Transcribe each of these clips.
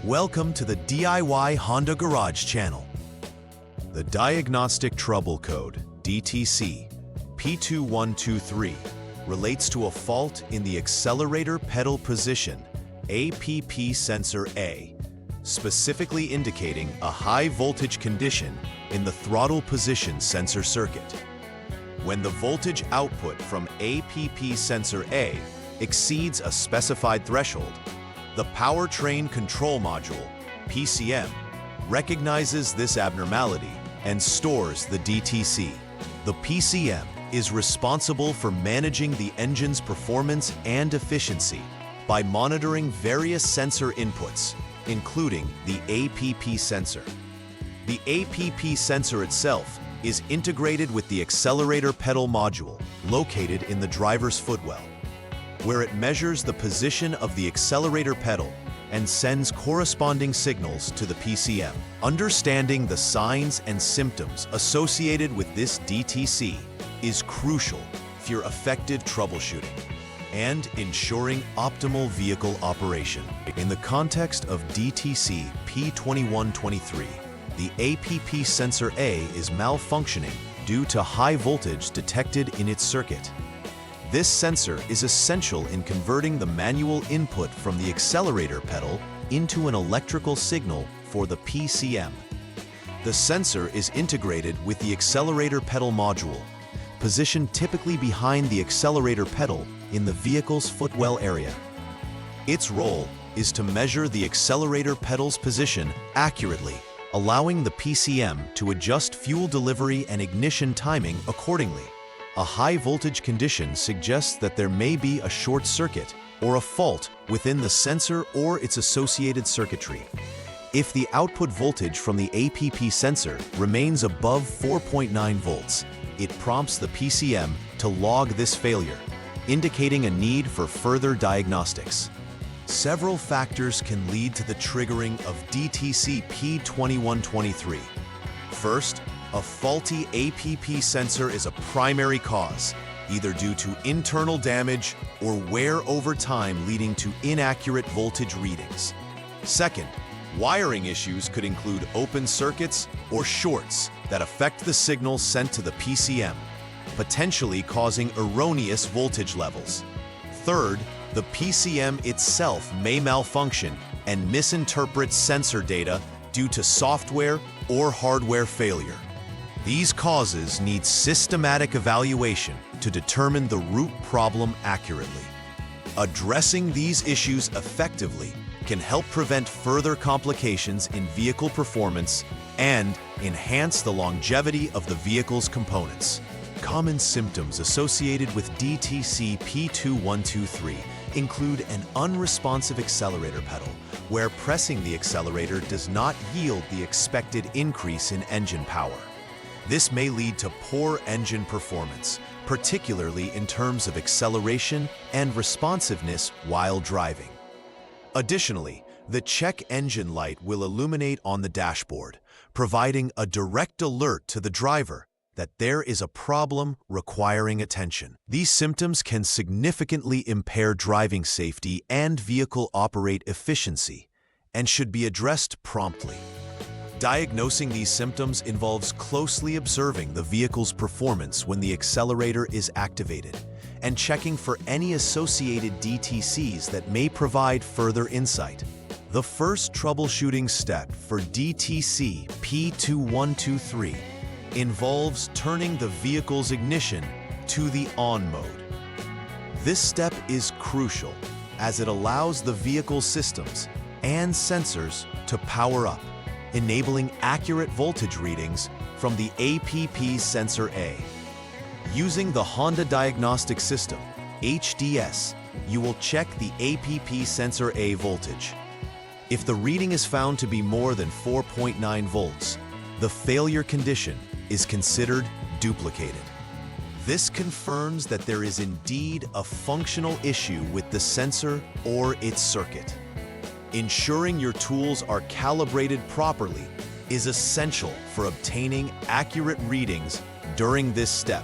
Welcome to the DIY Honda Garage channel. The Diagnostic Trouble Code, DTC P2123, relates to a fault in the Accelerator Pedal Position, APP Sensor A, specifically indicating a high voltage condition in the throttle position sensor circuit. When the voltage output from APP Sensor A exceeds a specified threshold, the Powertrain Control Module, PCM, recognizes this abnormality and stores the DTC. The PCM is responsible for managing the engine's performance and efficiency by monitoring various sensor inputs, including the APP sensor. The APP sensor itself is integrated with the accelerator pedal module located in the driver's footwell, where it measures the position of the accelerator pedal and sends corresponding signals to the PCM. Understanding the signs and symptoms associated with this DTC is crucial for effective troubleshooting and ensuring optimal vehicle operation. In the context of DTC P2123, the APP Sensor A is malfunctioning due to high voltage detected in its circuit. This sensor is essential in converting the manual input from the accelerator pedal into an electrical signal for the PCM. The sensor is integrated with the accelerator pedal module, positioned typically behind the accelerator pedal in the vehicle's footwell area. Its role is to measure the accelerator pedal's position accurately, allowing the PCM to adjust fuel delivery and ignition timing accordingly. A high voltage condition suggests that there may be a short circuit or a fault within the sensor or its associated circuitry. If the output voltage from the APP sensor remains above 4.9 volts, it prompts the PCM to log this failure, indicating a need for further diagnostics. Several factors can lead to the triggering of DTC P2123. First, a faulty APP sensor is a primary cause, either due to internal damage or wear over time leading to inaccurate voltage readings. Second, wiring issues could include open circuits or shorts that affect the signal sent to the PCM, potentially causing erroneous voltage levels. Third, the PCM itself may malfunction and misinterpret sensor data due to software or hardware failure. These causes need systematic evaluation to determine the root problem accurately. Addressing these issues effectively can help prevent further complications in vehicle performance and enhance the longevity of the vehicle's components. Common symptoms associated with DTC P2123 include an unresponsive accelerator pedal, where pressing the accelerator does not yield the expected increase in engine power. This may lead to poor engine performance, particularly in terms of acceleration and responsiveness while driving. Additionally, the check engine light will illuminate on the dashboard, providing a direct alert to the driver that there is a problem requiring attention. These symptoms can significantly impair driving safety and vehicle operate efficiency and should be addressed promptly. Diagnosing these symptoms involves closely observing the vehicle's performance when the accelerator is activated and checking for any associated DTCs that may provide further insight. The first troubleshooting step for DTC P2123 involves turning the vehicle's ignition to the on mode. This step is crucial as it allows the vehicle systems and sensors to power up, enabling accurate voltage readings from the APP Sensor A. Using the Honda Diagnostic System, HDS, you will check the APP Sensor A voltage. If the reading is found to be more than 4.9 volts, the failure condition is considered duplicated. This confirms that there is indeed a functional issue with the sensor or its circuit. Ensuring your tools are calibrated properly is essential for obtaining accurate readings during this step,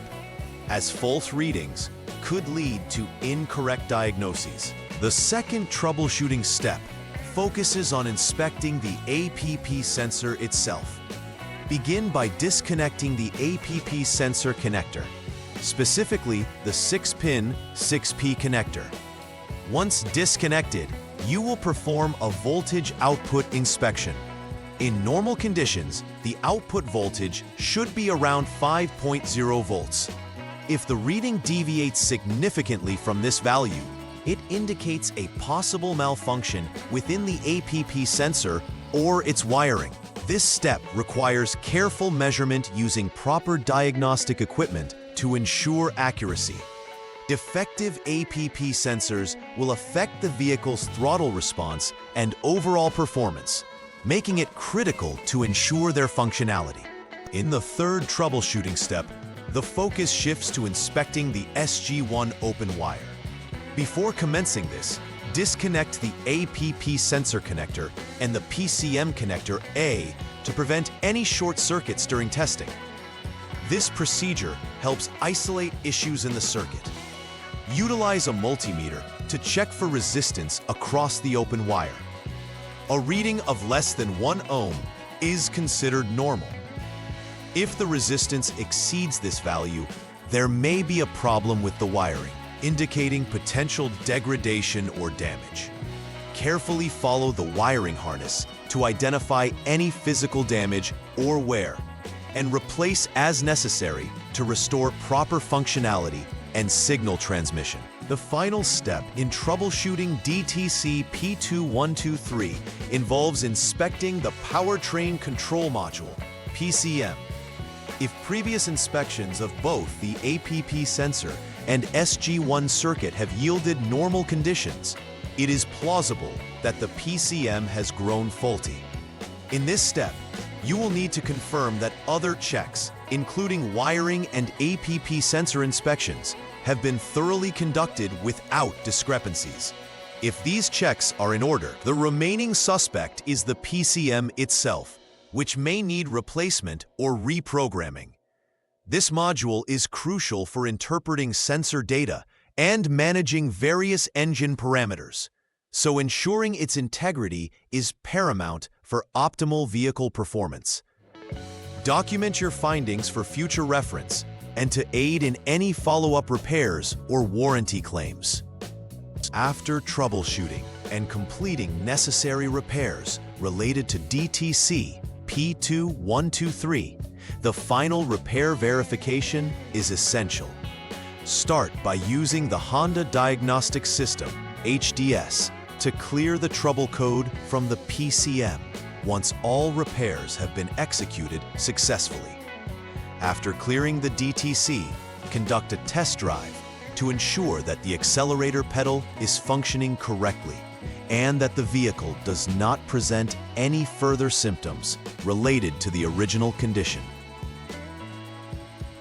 as false readings could lead to incorrect diagnoses. The second troubleshooting step focuses on inspecting the APP sensor itself. Begin by disconnecting the APP sensor connector, specifically the 6-pin 6P connector. Once disconnected, you will perform a voltage output inspection. In normal conditions, the output voltage should be around 5.0 volts. If the reading deviates significantly from this value, it indicates a possible malfunction within the APP sensor or its wiring. This step requires careful measurement using proper diagnostic equipment to ensure accuracy. Defective APP sensors will affect the vehicle's throttle response and overall performance, making it critical to ensure their functionality. In the third troubleshooting step, the focus shifts to inspecting the SG1 open wire. Before commencing this, disconnect the APP sensor connector and the PCM connector A to prevent any short circuits during testing. This procedure helps isolate issues in the circuit. Utilize a multimeter to check for resistance across the open wire. A reading of less than 1 ohm is considered normal. If the resistance exceeds this value, there may be a problem with the wiring, indicating potential degradation or damage. Carefully follow the wiring harness to identify any physical damage or wear, and replace as necessary to restore proper functionality and signal transmission. The final step in troubleshooting DTC P2123 involves inspecting the Powertrain Control Module, PCM. If previous inspections of both the APP sensor and SG1 circuit have yielded normal conditions, it is plausible that the PCM has grown faulty. In this step, you will need to confirm that other checks, including wiring and APP sensor inspections, have been thoroughly conducted without discrepancies. If these checks are in order, the remaining suspect is the PCM itself, which may need replacement or reprogramming. This module is crucial for interpreting sensor data and managing various engine parameters, so ensuring its integrity is paramount for optimal vehicle performance. Document your findings for future reference and to aid in any follow-up repairs or warranty claims. After troubleshooting and completing necessary repairs related to DTC P2123, the final repair verification is essential. Start by using the Honda Diagnostic System, HDS, to clear the trouble code from the PCM once all repairs have been executed successfully. After clearing the DTC, conduct a test drive to ensure that the accelerator pedal is functioning correctly and that the vehicle does not present any further symptoms related to the original condition.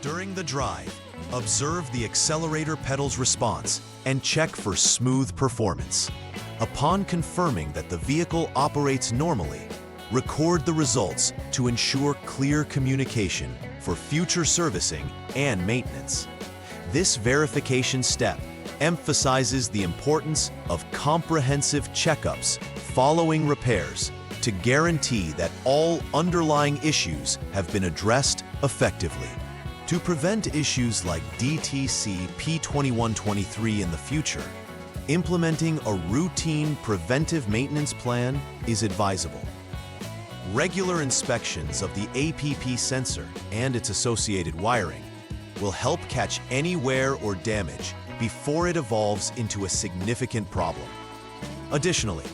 During the drive, observe the accelerator pedal's response and check for smooth performance. Upon confirming that the vehicle operates normally, record the results to ensure clear communication for future servicing and maintenance. This verification step emphasizes the importance of comprehensive checkups following repairs to guarantee that all underlying issues have been addressed effectively. To prevent issues like DTC P2123 in the future, implementing a routine preventive maintenance plan is advisable. Regular inspections of the APP sensor and its associated wiring will help catch any wear or damage before it evolves into a significant problem. Additionally,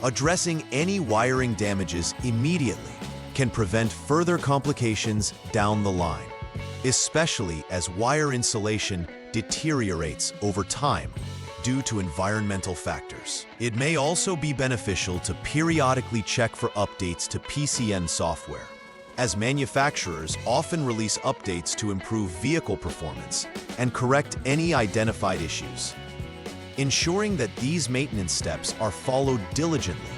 addressing any wiring damages immediately can prevent further complications down the line, especially as wire insulation deteriorates over time due to environmental factors. It may also be beneficial to periodically check for updates to PCM software, as manufacturers often release updates to improve vehicle performance and correct any identified issues. Ensuring that these maintenance steps are followed diligently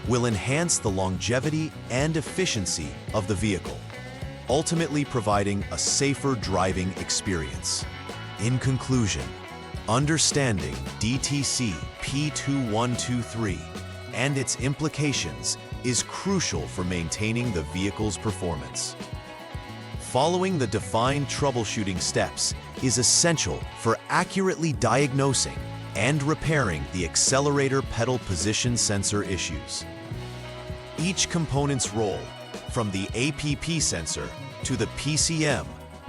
will enhance the longevity and efficiency of the vehicle, ultimately providing a safer driving experience. In conclusion, understanding DTC P2123 and its implications is crucial for maintaining the vehicle's performance. Following the defined troubleshooting steps is essential for accurately diagnosing and repairing the accelerator pedal position sensor issues. Each component's role, from the APP sensor to the PCM,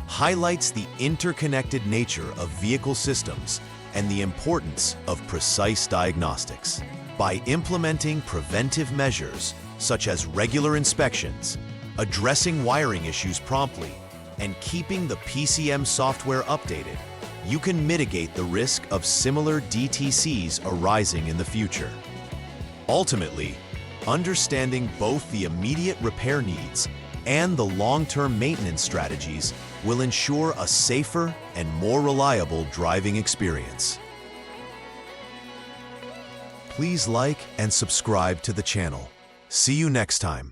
highlights the interconnected nature of vehicle systems and the importance of precise diagnostics. By implementing preventive measures such as regular inspections, addressing wiring issues promptly, and keeping the PCM software updated, you can mitigate the risk of similar DTCs arising in the future. Ultimately, understanding both the immediate repair needs and the long-term maintenance strategies will ensure a safer and more reliable driving experience. Please like and subscribe to the channel. See you next time.